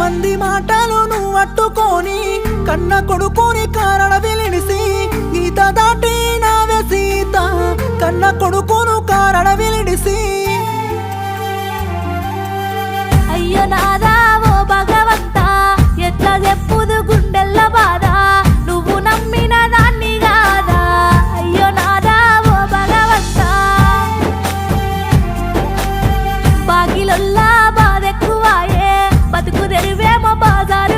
మంది మాటలు నువ్వు అట్టుకొని కన్న కొడుకుని కారణ వెలిడిసి గీత దాటి నావే సీత కన్న కొడుకును కారణ వెలిడిసి అయ్యో నాదా ఓ భగవంతా ఎట్లా చెప్పుదు గుండెల్ల బాధ నువ్వు నమ్మిన దాన్ని కాదా అయ్యో నాదా ఓ భగవంతా బాగిలొల్లా బాధెక్కువాయే బతుకు తెరివేమో బాజారు